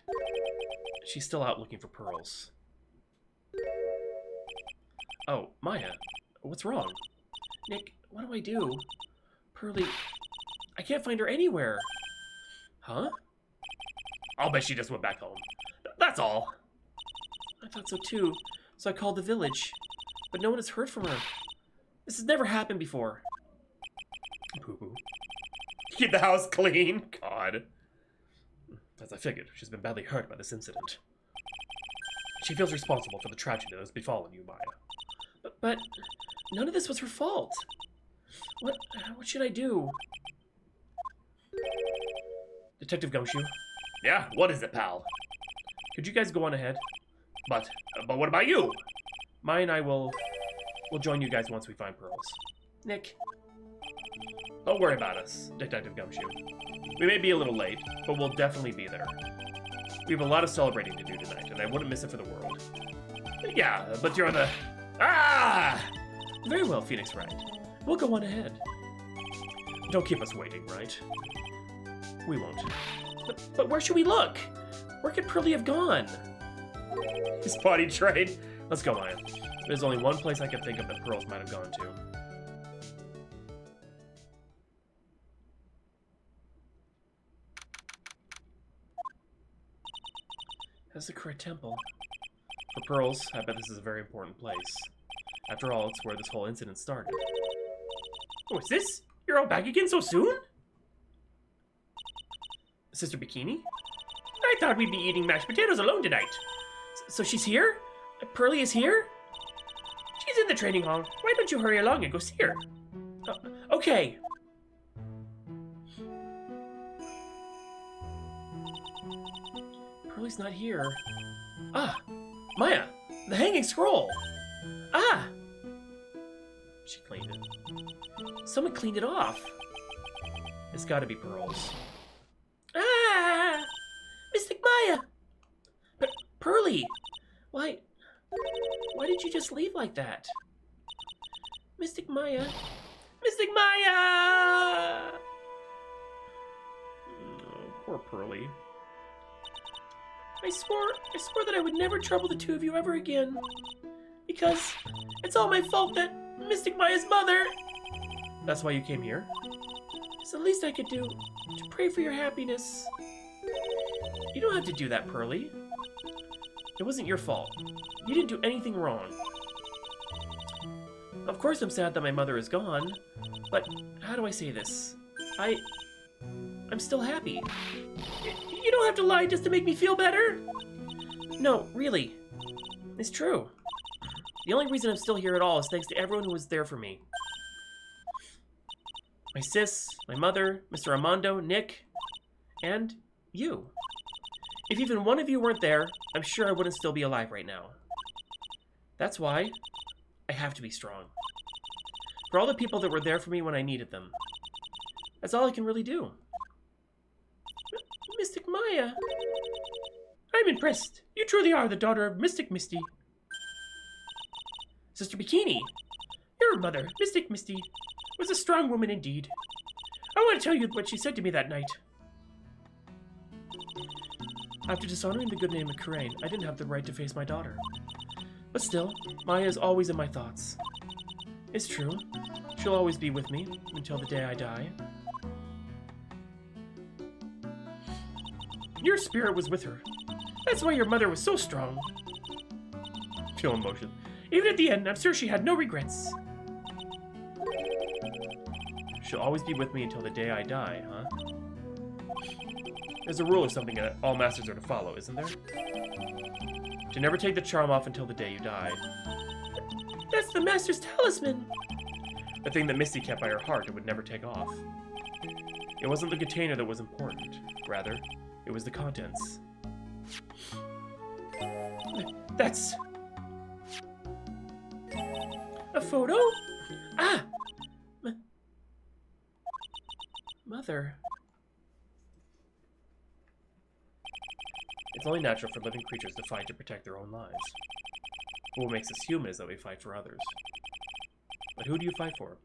She's still out looking for pearls. Oh, Maya, what's wrong? Nick, what do I do? Pearly, I can't find her anywhere. Huh? I'll bet she just went back home. That's all. I thought so too, so I called the village. But no one has heard from her. This has never happened before. Poo-poo. Keep the house clean. God. As I figured, she's been badly hurt by this incident. She feels responsible for the tragedy that has befallen you, Maya. But none of this was her fault. What should I do? Detective Gumshoe? Yeah, what is it, pal? Could you guys go on ahead? But what about you? Maya and I will join you guys once we find pearls. Nick. Don't worry about us, Detective Gumshoe. We may be a little late, but we'll definitely be there. We have a lot of celebrating to do tonight, and I wouldn't miss it for the world. Yeah, but you're the... Ah! Very well, Phoenix Wright. We'll go on ahead. Don't keep us waiting, right? We won't. But where should we look? Where could Pearly have gone? His potty train. Let's go, Maya. There's only one place I can think of that pearls might have gone to. Hazakura Temple. For pearls, I bet this is a very important place. After all, it's where this whole incident started. What's this? You're all back again so soon? Sister Bikini? I thought we'd be eating mashed potatoes alone tonight. So she's here? Pearly is here? She's in the training hall. Why don't you hurry along and go see her? Okay. Pearly's not here. Ah! Maya! The hanging scroll! Ah! She cleaned it. Someone cleaned it off. It's gotta be pearls. Ah! Mystic Maya! Pearly! Why did you just leave like that? Mystic Maya! Mystic Maya! Oh, poor Pearly. I swore that I would never trouble the two of you ever again. Because it's all my fault that Mystic Maya's mother... That's why you came here? It's the least I could do, to pray for your happiness. You don't have to do that, Pearly. It wasn't your fault. You didn't do anything wrong. Of course I'm sad that my mother is gone, but how do I say this? I'm still happy. You don't have to lie just to make me feel better. No, really. It's true. The only reason I'm still here at all is thanks to everyone who was there for me. My sis, my mother, Mr. Armando, Nick, and you. If even one of you weren't there, I'm sure I wouldn't still be alive right now. That's why I have to be strong. For all the people that were there for me when I needed them. That's all I can really do. Mystic Maya. I'm impressed. You truly are the daughter of Mystic Misty. Sister Bikini, your mother, Mystic Misty, was a strong woman indeed. I want to tell you what she said to me that night. After dishonoring the good name of Karain, I didn't have the right to face my daughter. But still, Maya is always in my thoughts. It's true. She'll always be with me until the day I die. Your spirit was with her. That's why your mother was so strong. Feel emotion. Even at the end, I'm sure she had no regrets. She'll always be with me until the day I die, huh? There's a rule or something that all masters are to follow, isn't there? To never take the charm off until the day you die. That's the Master's talisman. The thing that Misty kept by her heart and would never take off. It wasn't the container that was important. Rather, it was the contents. That's... a photo? Ah! Mother. It's only natural for living creatures to fight to protect their own lives. What makes us human is that we fight for others. But who do you fight for?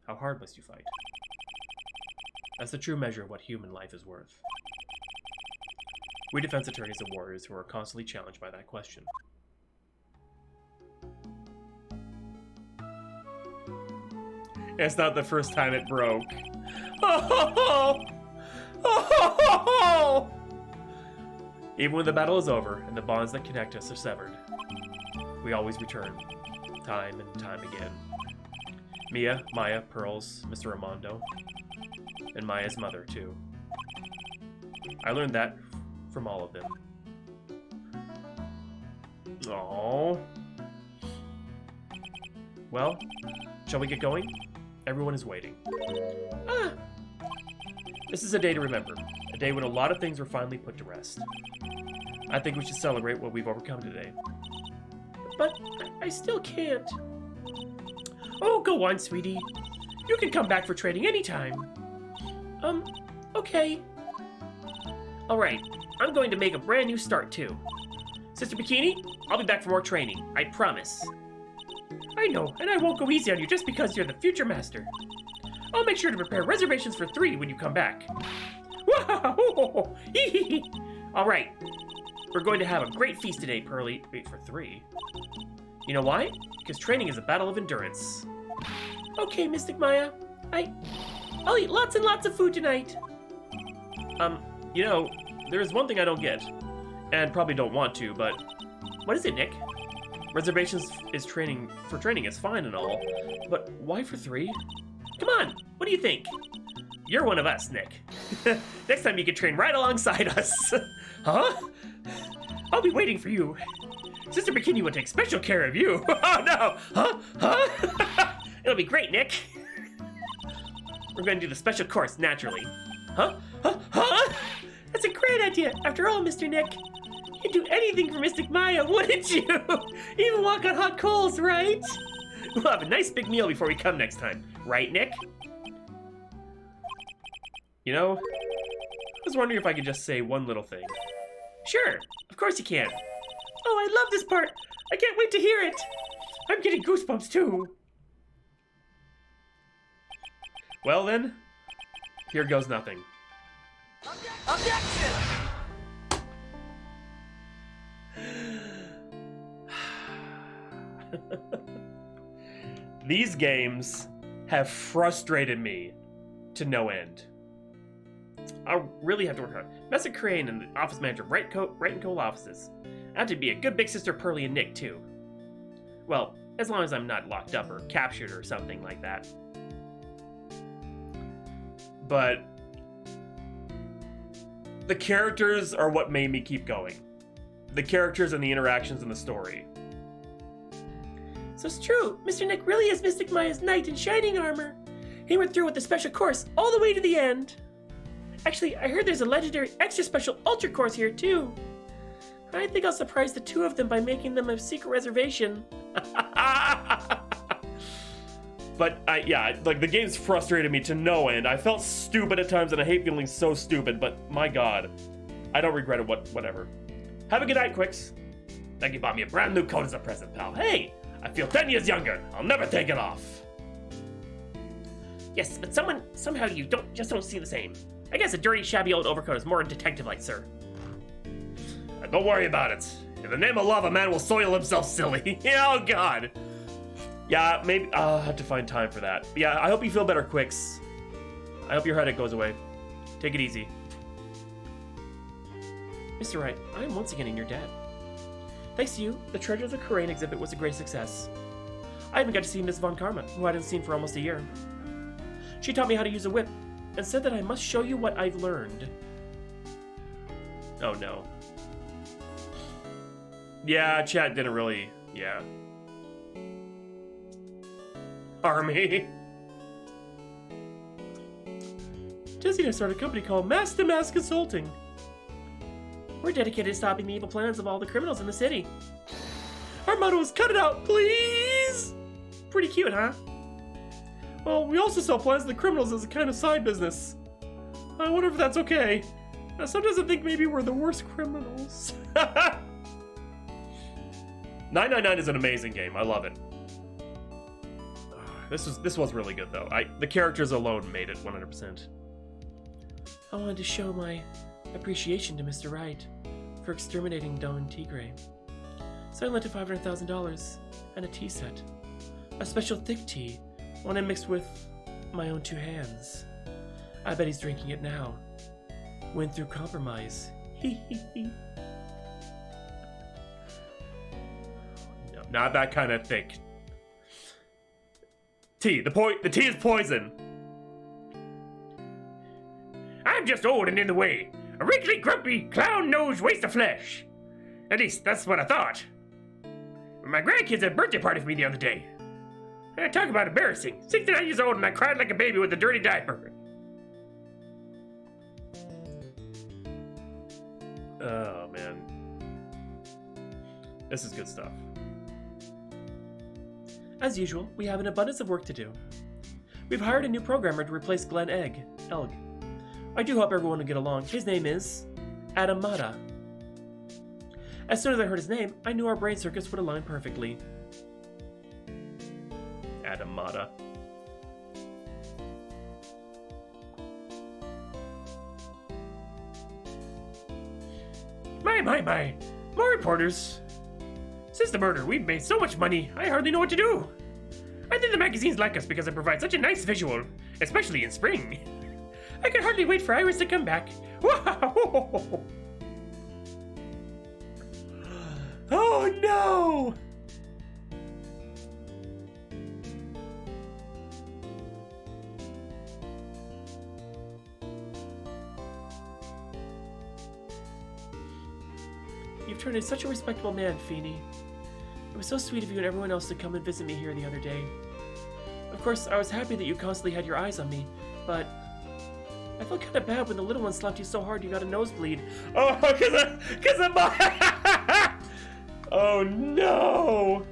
How hard must you fight? That's the true measure of what human life is worth. We defense attorneys and warriors who are constantly challenged by that question. It's not the first time it broke. Even when the battle is over and the bonds that connect us are severed, we always return, time and time again. Mia, Maya, Pearls, Mr. Armando, and Maya's mother, too. I learned that from all of them. Aww. Well, shall we get going? Everyone is waiting. Ah! This is a day to remember. A day when a lot of things were finally put to rest. I think we should celebrate what we've overcome today. But I still can't. Oh, go on, sweetie. You can come back for training anytime. Okay. Alright, I'm going to make a brand new start, too. Sister Bikini, I'll be back for more training. I promise. I know, and I won't go easy on you just because you're the future master. I'll make sure to prepare reservations for 3 when you come back. Whoa! Alright, we're going to have a great feast today, Pearly. Wait, for 3? You know why? Because training is a battle of endurance. Okay, Mystic Maya. I'll eat lots and lots of food tonight. You know, there is one thing I don't get, and probably don't want to, but What is it, Nick? reservations is training is fine and all, but why for 3? Come on, what do you think? You're one of us, Nick. Next time you can train right alongside us. Huh? I'll be waiting for you. Sister Bikini will take special care of you. Oh no! Huh? It'll be great, Nick. We're going to do the special course naturally. Huh? That's a great idea. After all, Mr. Nick, you'd do anything for Mystic Maya, wouldn't you? Even walk on hot coals, right? We'll have a nice big meal before we come next time. Right, Nick? You know, I was wondering if I could just say one little thing. Sure, of course you can. Oh, I love this part. I can't wait to hear it. I'm getting goosebumps too. Well then, here goes nothing. Objection! These games have frustrated me to no end. I'll really have to work hard. Master Crane and the office manager, Wright and Cole offices. I have to be a good big sister Pearly and Nick too. Well, as long as I'm not locked up or captured or something like that. But the characters are what made me keep going. The characters and the interactions in the story. So it's true, Mr. Nick really is Mystic Maya's knight in shining armor. He went through with the special course all the way to the end. Actually, I heard there's a legendary extra special ultra course here too. I think I'll surprise the 2 of them by making them a secret reservation. But yeah, like the game's frustrated me to no end. I felt stupid at times and I hate feeling so stupid, but my god. I don't regret it whatever. Have a good night, Quicks. Like you bought me a brand new coat as a present, pal. Hey, I feel 10 years younger. I'll never take it off. Yes, but somehow you just don't see the same. I guess a dirty, shabby old overcoat is more detective-like, sir. Don't worry about it. In the name of love, a man will soil himself silly. Oh god. Yeah, maybe I'll have to find time for that. Yeah, I hope you feel better, Quicks. I hope your headache goes away. Take it easy. Mr. Wright, I am once again in your debt. Thanks to you, the Treasure of the Karain exhibit was a great success. I even got to see Miss Von Karma, who I hadn't seen for almost a year. She taught me how to use a whip, and said that I must show you what I've learned. Oh no. Yeah, chat didn't really, yeah. army. Jesse and I started a company called Mass to Mass Consulting. We're dedicated to stopping the evil plans of all the criminals in the city. Our motto is cut it out, please! Pretty cute, huh? Well, we also sell plans to the criminals as a kind of side business. I wonder if that's okay. Sometimes I think maybe we're the worst criminals. 999 is an amazing game. I love it. This was really good though. The characters alone made it 100%. I wanted to show my appreciation to Mr. Wright for exterminating Don Tigre. So I lent him $500,000 and a tea set. A special thick tea, one I mixed with my own 2 hands. I bet he's drinking it now. Went through compromise. Hee hee hee. No, not that kind of thick. Tea. The tea is poison. I'm just old and in the way. A wrinkly, grumpy, clown-nosed waste of flesh. At least, that's what I thought. My grandkids had a birthday party for me the other day. Talk about embarrassing. 69 years old and I cried like a baby with a dirty diaper. Oh, man. This is good stuff. As usual, we have an abundance of work to do. We've hired a new programmer to replace Glenn Elg. I do hope everyone will get along. His name is Adam Mata. As soon as I heard his name, I knew our brain circuits would align perfectly. Adam Mata. My. More reporters. Since the murder, we've made so much money, I hardly know what to do. I think the magazines like us because I provide such a nice visual, especially in spring. I can hardly wait for Iris to come back. Wow! Oh no! You've turned into such a respectable man, Feeney. It was so sweet of you and everyone else to come and visit me here the other day. Of course, I was happy that you constantly had your eyes on me, but I felt kind of bad when the little one slapped you so hard you got a nosebleed. Oh, cause of my... Oh no!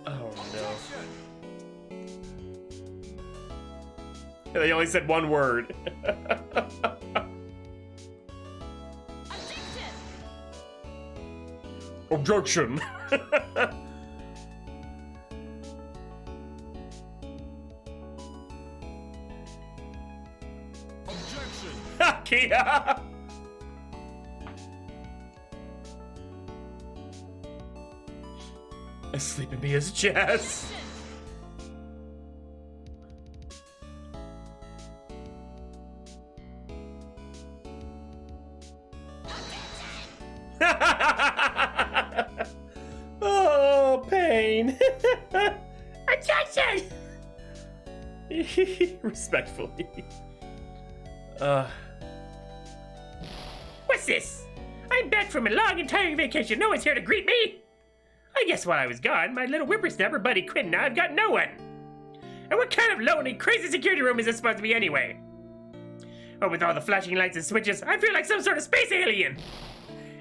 Oh no. They only said one word. Objection. Kia. Asleep in me is Jess. Oh, pain. Attention! Respectfully. What's this? I'm back from a long and tiring vacation. No one's here to greet me. I guess while I was gone, my little whippersnapper buddy quit, and now I've got no one. And what kind of lonely, crazy security room is this supposed to be anyway? Oh, with all the flashing lights and switches, I feel like some sort of space alien.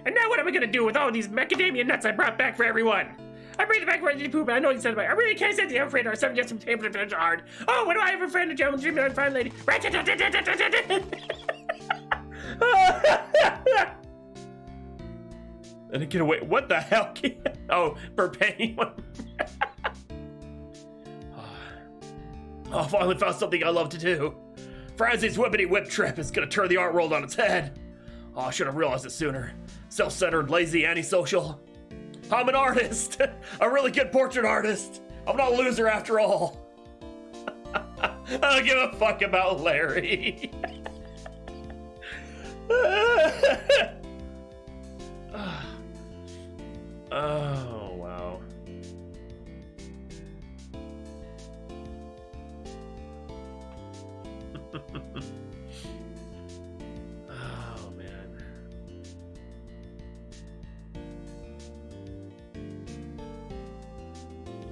And now what am I gonna do with all these macadamia nuts I brought back for everyone? I bring them back where I did poop, and I know you said about I really can't send the afraid or some just some table to hard. Oh, what do I have a friend, a gentleman, dreaming of a fine lady? And get away. What the hell? Oh, for paying one. Oh, finally found something I love to do. Frazie's Whippity Whip trip is gonna turn the art world on its head. Oh, I should have realized it sooner. Self-centered, lazy, antisocial. I'm an artist. A really good portrait artist. I'm not a loser after all. I don't give a fuck about Larry. Oh, wow.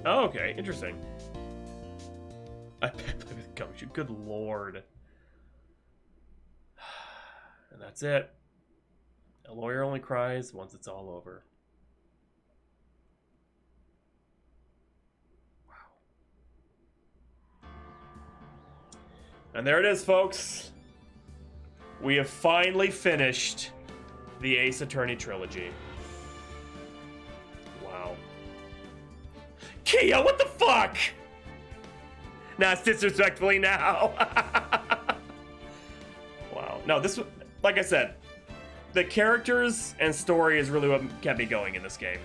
Oh, okay, interesting. I bet play with Gumshoe. Good lord. And that's it. A lawyer only cries once it's all over. Wow. And there it is, folks. We have finally finished the Ace Attorney trilogy. Wow. Kia, what the fuck? Not disrespectfully now. Wow. No, this, like I said, the characters and story is really what kept me going in this game.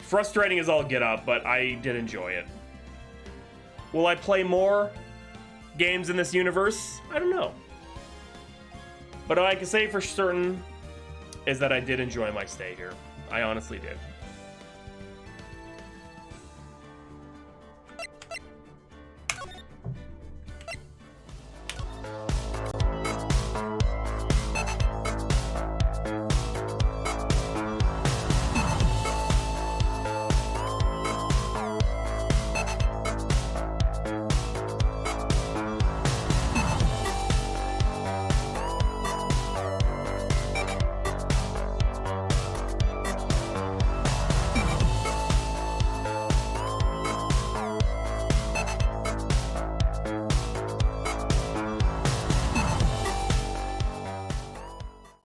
Frustrating as all get up, but I did enjoy it. Will I play more games in this universe? I don't know. But what I can say for certain is that I did enjoy my stay here. I honestly did.